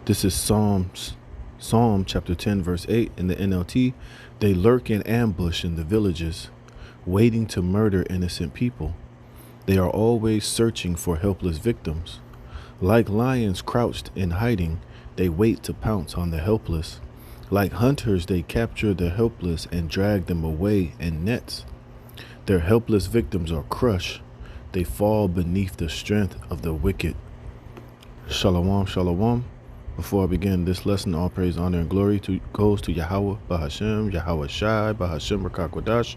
This is Psalm chapter 10, verse 8 in the NLT. They lurk in ambush in the villages, waiting to murder innocent people. They are always searching for helpless victims. Like lions crouched in hiding, they wait to pounce on the helpless. Like hunters, they capture the helpless and drag them away in nets. Their helpless victims are crushed. They fall beneath the strength of the wicked. Shalom, shalom. Before I begin this lesson, all praise, honor, and glory goes to Yahweh, Bahashem, Yahweh Shai, Bahashem, Rakakwadash.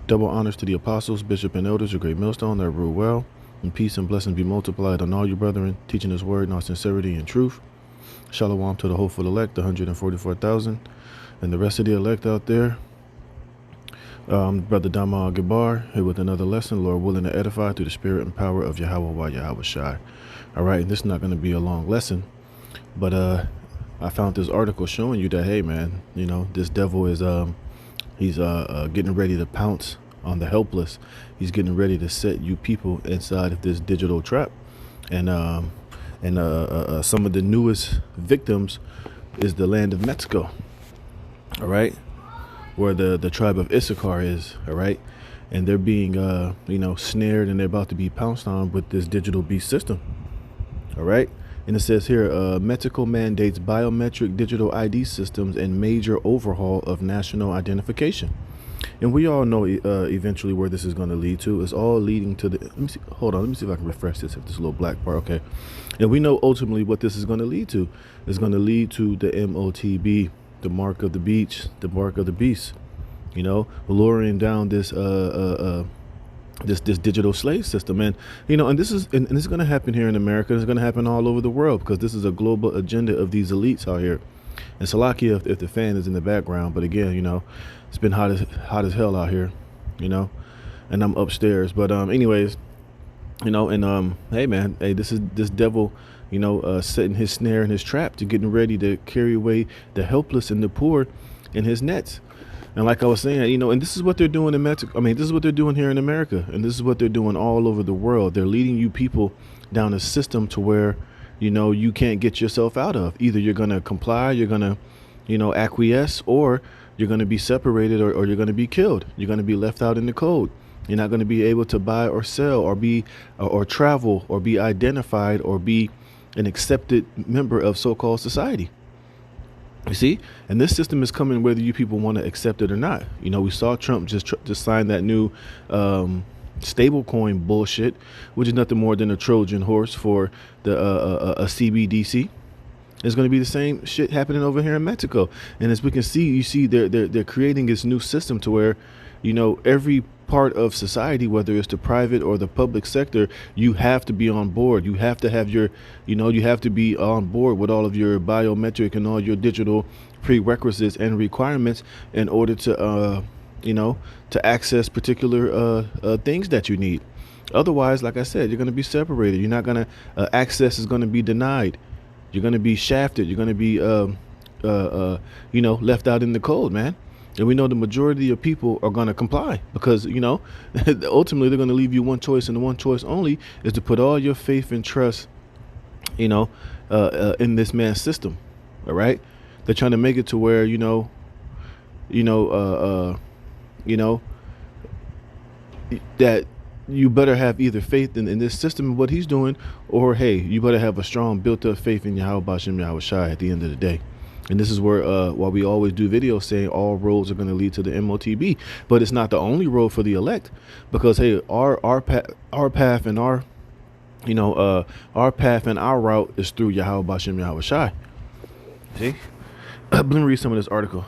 Double honors to the apostles, bishop, and elders, a great millstone that rule well. And peace and blessings be multiplied on all you brethren, teaching His word in all sincerity and truth. Shalom to the hopeful elect, the 144,000, and the rest of the elect out there. Brother Dama Gabar here with another lesson, Lord willing to edify through the spirit and power of Yahweh Yahweh Shai. All right, and this is not going to be a long lesson, but I found this article showing you that, hey man, you know, this devil is he's getting ready to pounce on the helpless. He's getting ready to set you people inside of this digital trap, and some of the newest victims is the land of Mexico. All right, where the tribe of Issachar is. All right, and they're being snared, and they're about to be pounced on with this digital beast system. All right. And it says here, Mexico mandates biometric digital ID systems and major overhaul of national identification. And we all know eventually where this is going to lead to. It's all leading to the, let me see if I can refresh this, if this little black part, okay. And we know ultimately what this is going to lead to. It's going to lead to the MOTB, the mark of the beast, the mark of the beast, you know, luring down this this digital slave system. And and this is going to happen here in America. It's going to happen all over the world, because this is a global agenda of these elites out here. And Salakia if the fan is in the background, but again, it's been hot as hell out here, and I'm upstairs. But anyways, hey man, hey, this devil, setting his snare and his trap to getting ready to carry away the helpless and the poor in his nets. And like I was saying, and this is what they're doing in Mexico. I mean, this is what they're doing here in America, and this is what they're doing all over the world. They're leading you people down a system to where, you can't get yourself out of. Either you're going to comply, you're going to, acquiesce, or you're going to be separated, or you're going to be killed. You're going to be left out in the cold. You're not going to be able to buy or sell or be or travel or be identified or be an accepted member of so-called society. You see, and this system is coming whether you people want to accept it or not. We saw Trump just sign that new stable coin bullshit, which is nothing more than a Trojan horse for the a CBDC. It's going to be the same shit happening over here in Mexico. And as we can see, they're creating this new system to where, every part of society, whether it's the private or the public sector, you have to be on board. You have to have your, you have to be on board with all of your biometric and all your digital prerequisites and requirements in order to, to access particular things that you need. Otherwise, like I said, you're going to be separated. You're not going to, access is going to be denied. You're going to be shafted. You're going to be, left out in the cold, man. And we know the majority of people are going to comply because, ultimately they're going to leave you one choice, and the one choice only is to put all your faith and trust, in this man's system. All right. They're trying to make it to where, that you better have either faith in this system and what he's doing, or, hey, you better have a strong built up faith in Yahweh Bashem Yahweh Shai at the end of the day. And this is where why we always do videos saying all roads are going to lead to the MOTB, but it's not the only road for the elect, because, hey, our path and our path and our route is through Yahweh Bashem Yahweh Shai. See, let me read some of this article.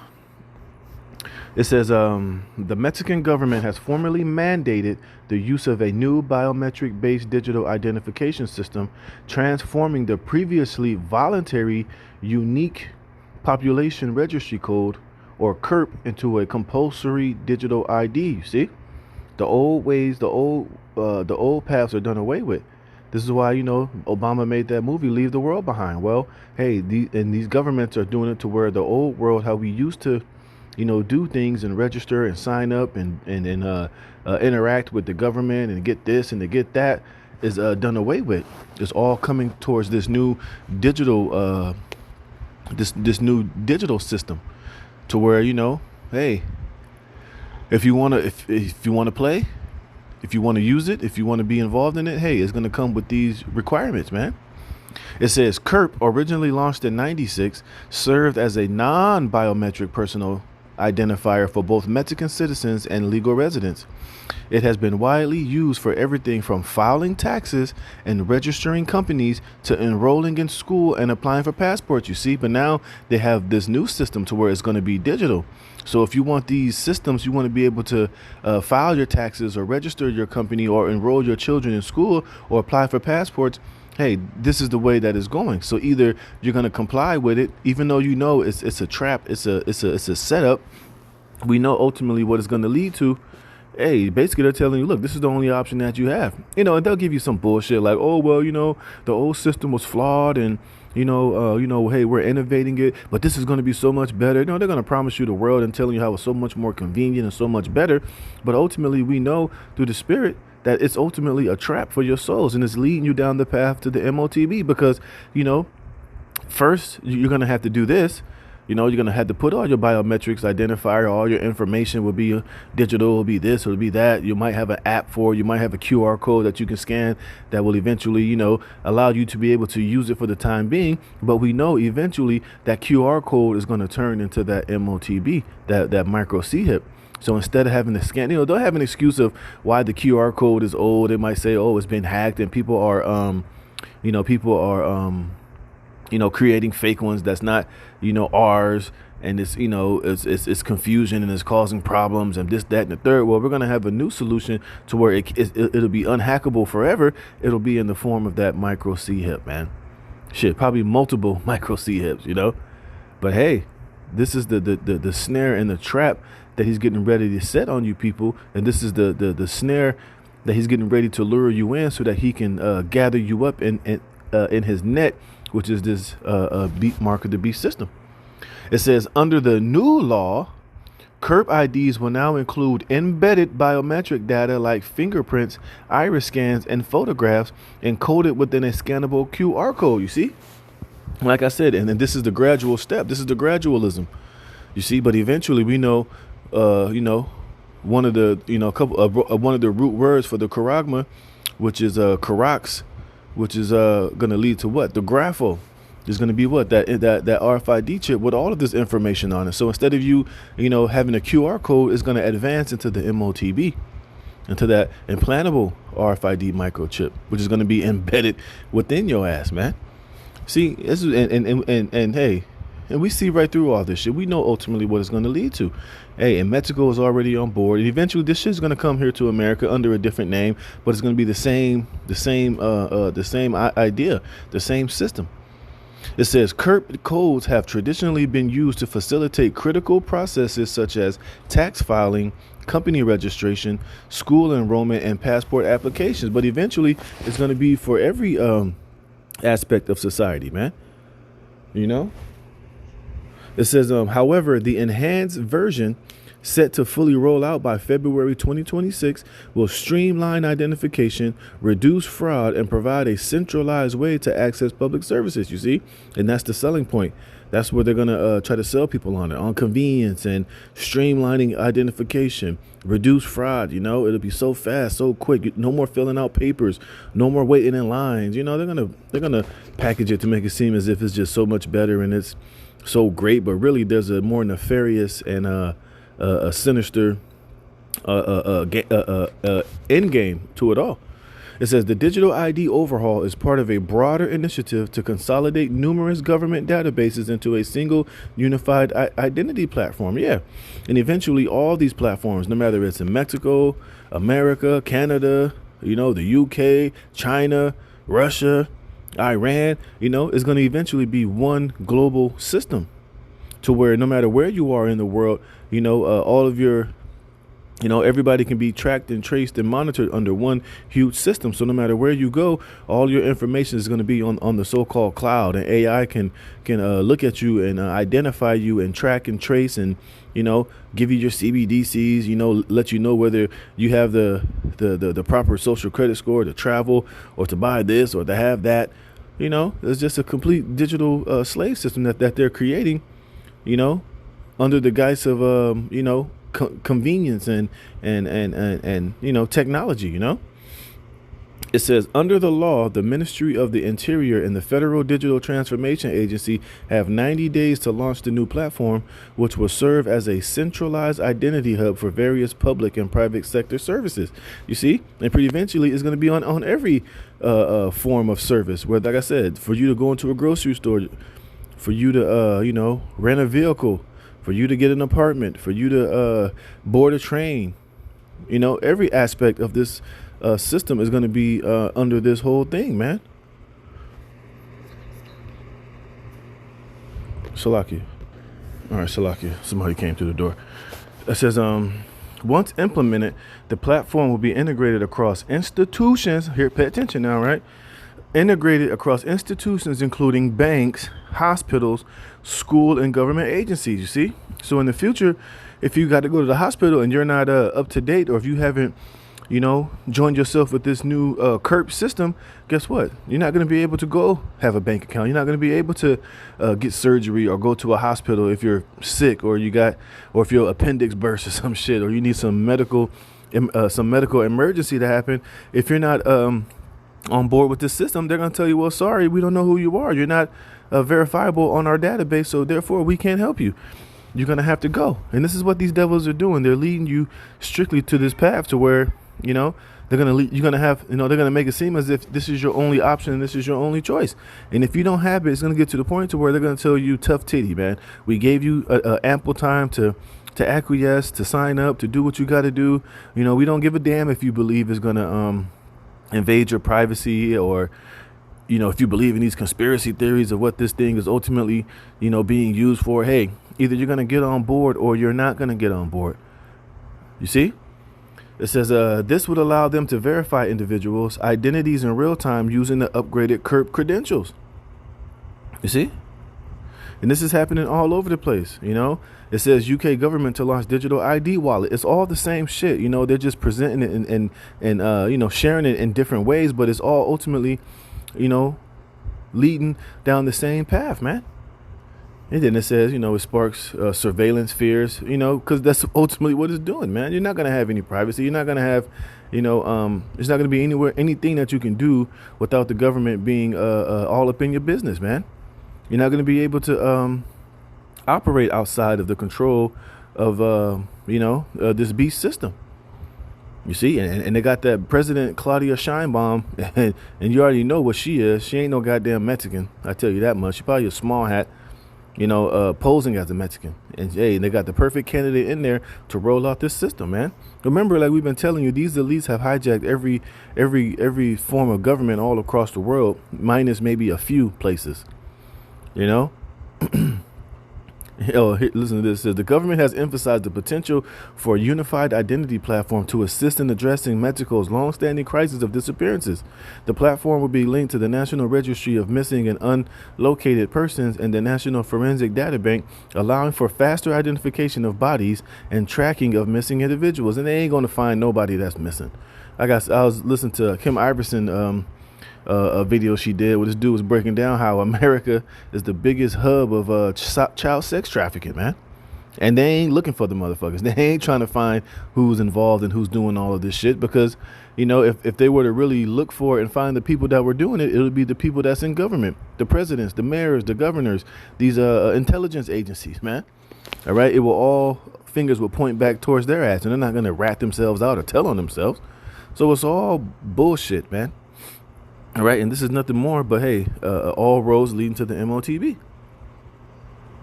It says the Mexican government has formally mandated the use of a new biometric-based digital identification system, transforming the previously voluntary unique population registry code, or CURP, into a compulsory digital ID. You see, the old ways, the old paths are done away with. This is why, Obama made that movie, Leave the World Behind. Well, hey, these governments are doing it to where the old world, how we used to, do things and register and sign up and interact with the government and get this and to get that, is done away with. It's all coming towards this new digital this new digital system, to where, hey, if you want to if you want to play, if you want to use it, if you want to be involved in it, hey, it's going to come with these requirements, man. It says KERP, originally launched in '96, served as a non-biometric personal identifier for both Mexican citizens and legal residents. It has been widely used for everything from filing taxes and registering companies to enrolling in school and applying for passports, you see. But now they have this new system to where it's going to be digital. So if you want these systems, you want to be able to file your taxes or register your company or enroll your children in school or apply for passports, hey, this is the way that it's going. So either you're going to comply with it, even though it's a trap, it's a setup. We know ultimately what it's going to lead to. Hey, basically they're telling you, look, this is the only option that you have. And they'll give you some bullshit like, oh, well, the old system was flawed and hey, we're innovating it, but this is going to be so much better. They're going to promise you the world and telling you how it's so much more convenient and so much better. But ultimately, we know through the Spirit that it's ultimately a trap for your souls, and it's leading you down the path to the MOTB because, first you're going to have to do this. You're going to have to put all your biometrics identifier, all your information will be digital, will be this, will be that. You might have an app for it. You might have a QR code that you can scan that will eventually, allow you to be able to use it for the time being. But we know eventually that QR code is going to turn into that MOTB, that micro C-HIP. So instead of having to scan, they'll have an excuse of why the QR code is old. They might say, oh, it's been hacked and people are creating fake ones that's not, ours. And it's, it's confusion and it's causing problems and this, that, and the third. Well, we're going to have a new solution to where it'll be unhackable forever. It'll be in the form of that micro C-HIP, man. Shit, probably multiple micro C-HIPs, But hey, this is the snare and the trap that he's getting ready to set on you people. And this is the snare that he's getting ready to lure you in so that he can gather you up in his net, which is this mark of the beast system. It says, under the new law, KERP IDs will now include embedded biometric data like fingerprints, iris scans, and photographs encoded within a scannable QR code. You see? Like I said, and then this is the gradual step. This is the gradualism. You see? But eventually we know, one of the, one of the root words for the charagma, which is Charax, which is going to lead to what? The grapho. There's going to be what? That RFID chip with all of this information on it. So instead of you having a QR code, it's going to advance into the MOTB, into that implantable RFID microchip, which is going to be embedded within your ass, man. See, this is, and hey, and we see right through all this shit. We know ultimately what it's going to lead to. Hey, and Mexico is already on board. And eventually this shit's going to come here to America under a different name, but it's going to be the same idea, the same system. It says KERP codes have traditionally been used to facilitate critical processes such as tax filing, company registration, school enrollment, and passport applications. But eventually it's going to be for every aspect of society, man. It says, however, the enhanced version set to fully roll out by February 2026 will streamline identification, reduce fraud, and provide a centralized way to access public services, you see? And that's the selling point. That's where they're going to try to sell people on convenience and streamlining identification, reduce fraud. It'll be so fast, so quick. No more filling out papers, no more waiting in lines. They're going to package it to make it seem as if it's just so much better and it's so great, but really there's a more nefarious and a sinister end game to it all. It says the digital ID overhaul is part of a broader initiative to consolidate numerous government databases into a single unified identity platform. Yeah. And eventually all these platforms, no matter it's in Mexico, America, Canada, the UK, China, Russia, Iran, is going to eventually be one global system to where no matter where you are in the world, all of your Everybody can be tracked and traced and monitored under one huge system. So no matter where you go, all your information is going to be on the so-called cloud, and AI can look at you and identify you and track and trace and give you your CBDCs. Let you know whether you have the proper social credit score to travel or to buy this or to have that. It's just a complete digital slave system that they're creating. Under the guise of convenience and technology. It says, under the law, the Ministry of the Interior and the Federal Digital Transformation Agency have 90 days to launch the new platform, which will serve as a centralized identity hub for various public and private sector services. You see, and pretty eventually it's going to be on every form of service, where, like I said, for you to go into a grocery store, for you to rent a vehicle, for you to get an apartment, for you to board a train. Every aspect of this system is going to be under this whole thing, man. Salakia. All right, Salakia. Somebody came through the door. It says, once implemented, the platform will be integrated across institutions. Here, pay attention now, right? Integrated across institutions, including banks, hospitals, school, and government agencies. You see? So in the future, if you got to go to the hospital and you're not up to date, or if you haven't, joined yourself with this new CERP system, guess what? You're not going to be able to go have a bank account. You're not going to be able to get surgery or go to a hospital if you're sick, or if your appendix bursts or some shit, or you need some medical emergency to happen. If you're not on board with this system, they're going to tell you, well, sorry, we don't know who you are. You're not verifiable on our database, so therefore we can't help you. You're going to have to go. And this is what these devils are doing. They're leading you strictly to this path to where, they're going to make it seem as if this is your only option and this is your only choice. And if you don't have it, it's going to get to the point to where they're going to tell you, tough titty, man. We gave you ample time to acquiesce, to sign up, to do what you got to do. We don't give a damn if you believe it's going to invade your privacy, or if you believe in these conspiracy theories of what this thing is ultimately being used for. Hey, either you're going to get on board or you're not going to get on board. You see, it says this would allow them to verify individuals' identities in real time using the upgraded CERP credentials. You see, and this is happening all over the place. It says UK government to launch digital ID wallet. It's all the same shit. They're just presenting it and sharing it in different ways, but it's all ultimately, leading down the same path, man. And then it says, it sparks surveillance fears, because that's ultimately what it's doing, man. You're not going to have any privacy. You're not going to have, it's not going to be anything that you can do without the government being all up in your business, man. You're not going to be able to operate outside of the control of, this beast system. You see, and they got that President Claudia Sheinbaum, and you already know what she is. She ain't no goddamn Mexican. I tell you that much. She probably a small hat, posing as a Mexican. And hey, they got the perfect candidate in there to roll out this system, man. Remember, like we've been telling you, these elites have hijacked every form of government all across the world, minus maybe a few places. Listen to this. It says, the government has emphasized the potential for a unified identity platform to assist in addressing Mexico's long-standing crisis of disappearances. The platform will be linked to the National Registry of Missing and Unlocated Persons and the National Forensic Data Bank, allowing for faster identification of bodies and tracking of missing individuals. And they ain't going to find nobody that's missing. I was listening to Kim Iverson a video she did where this dude was breaking down how America is the biggest hub of child sex trafficking, man. And they ain't looking for the motherfuckers. They ain't trying to find who's involved and who's doing all of this shit, because, if they were to really look for it and find the people that were doing it, it would be the people that's in government, the presidents, the mayors, the governors, these intelligence agencies, man. All right. It will all fingers will point back towards their ass, and they're not going to rat themselves out or tell on themselves. So it's all bullshit, man. All right, and this is nothing more but, hey, all roads leading to the MOTB.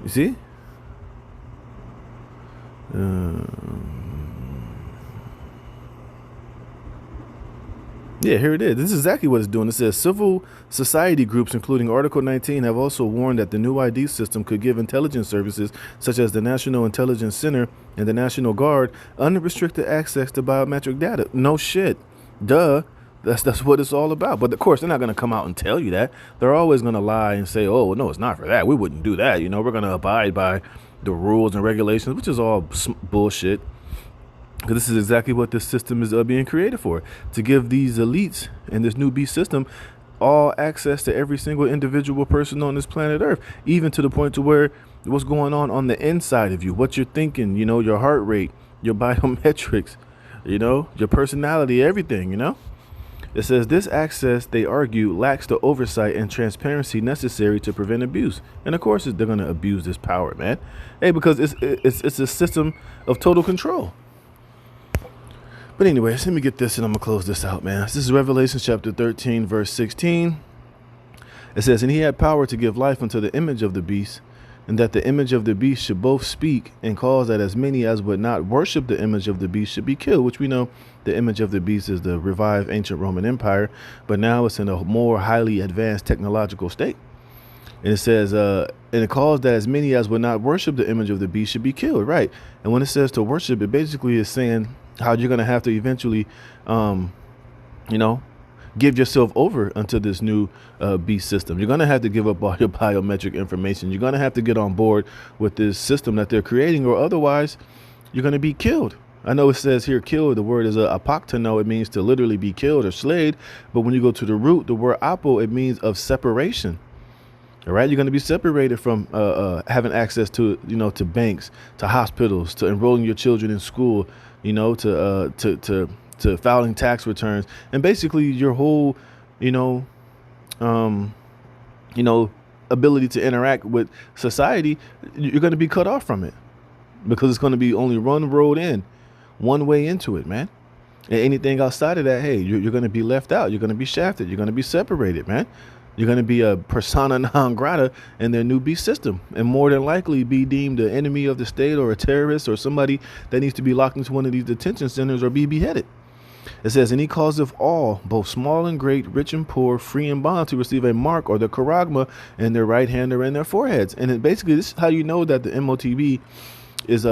You see? Yeah, here it is. This is exactly what it's doing. It says civil society groups, including Article 19, have also warned that the new ID system could give intelligence services such as the National Intelligence Center and the National Guard unrestricted access to biometric data. No shit. Duh. That's what it's all about. But of course, they're not going to come out and tell you that. They're always going to lie and say, oh, no, it's not for that. We wouldn't do that. We're going to abide by the rules and regulations, which is all bullshit. Because this is exactly what this system is being created for, to give these elites in this new beast system all access to every single individual person on this planet Earth, even to the point to where what's going on the inside of you, what you're thinking, your heart rate, your biometrics, your personality, everything, It says this access, they argue, lacks the oversight and transparency necessary to prevent abuse. And of course, they're going to abuse this power, man. Hey, because it's a system of total control. But anyways, let me get this and I'm going to close this out, man. This is Revelation chapter 13, verse 16. It says, and he had power to give life unto the image of the beast, and that the image of the beast should both speak and cause that as many as would not worship the image of the beast should be killed, which we know the image of the beast is the revived ancient Roman Empire, but now it's in a more highly advanced technological state. And it says, and it calls that as many as would not worship the image of the beast should be killed, right? And when it says to worship, it basically is saying how you're going to have to eventually, give yourself over unto this new beast system. You're going to have to give up all your biometric information. You're going to have to get on board with this system that they're creating, or otherwise you're going to be killed. I know it says here killed. The word is apoktano. It means to literally be killed or slayed. But when you go to the root, the word apo, it means of separation. All right. You're going to be separated from having access to, to banks, to hospitals, to enrolling your children in school, to filing tax returns, and basically your whole, ability to interact with society. You're going to be cut off from it because it's going to be only one road in, one way into it, man. And anything outside of that, hey, you're going to be left out. You're going to be shafted. You're going to be separated, man. You're going to be a persona non grata in their new beast system, and more than likely be deemed an enemy of the state or a terrorist or somebody that needs to be locked into one of these detention centers or be beheaded. It says, and he causeth all, both small and great, rich and poor, free and bond, to receive a mark or the charagma in their right hand or in their foreheads. And it basically, this is how you know that the MOTB is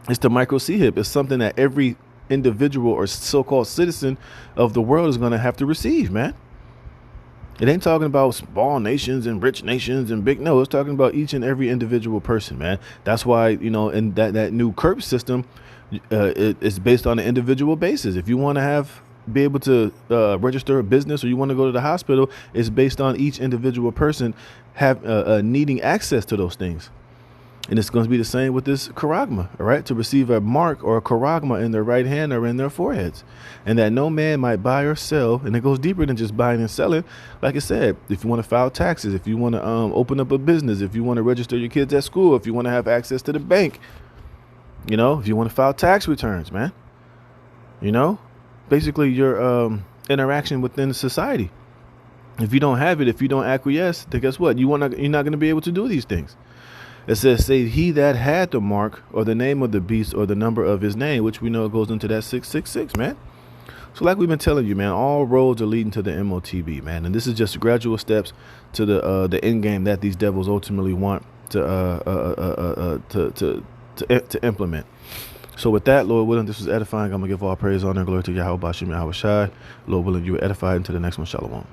it's the micro C-HIP. It's something that every individual or so-called citizen of the world is going to have to receive, man. It ain't talking about small nations and rich nations and big. No, it's talking about each and every individual person, man. That's why, in that new CURP system, it's based on an individual basis. If you want to be able to register a business, or you want to go to the hospital, it's based on each individual person needing access to those things. And it's going to be the same with this charagma, all right, to receive a mark or a charagma in their right hand or in their foreheads, and that no man might buy or sell. And it goes deeper than just buying and selling. Like I said, if you want to file taxes, if you want to open up a business, if you want to register your kids at school, if you want to have access to the bank, if you want to file tax returns, man, basically your interaction within society. If you don't have it, if you don't acquiesce, then guess what? You're not going to be able to do these things. It says, say he that had the mark or the name of the beast or the number of his name, which we know goes into that 666, man. So like we've been telling you, man, all roads are leading to the MOTB, man. And this is just gradual steps to the end game that these devils ultimately want to implement. So with that, Lord willing, this was edifying. I'm going to give all praise, honor, and glory to Yahweh Bashim Yahweh Shai. Lord willing, you were edified. Into the next one. Shalom.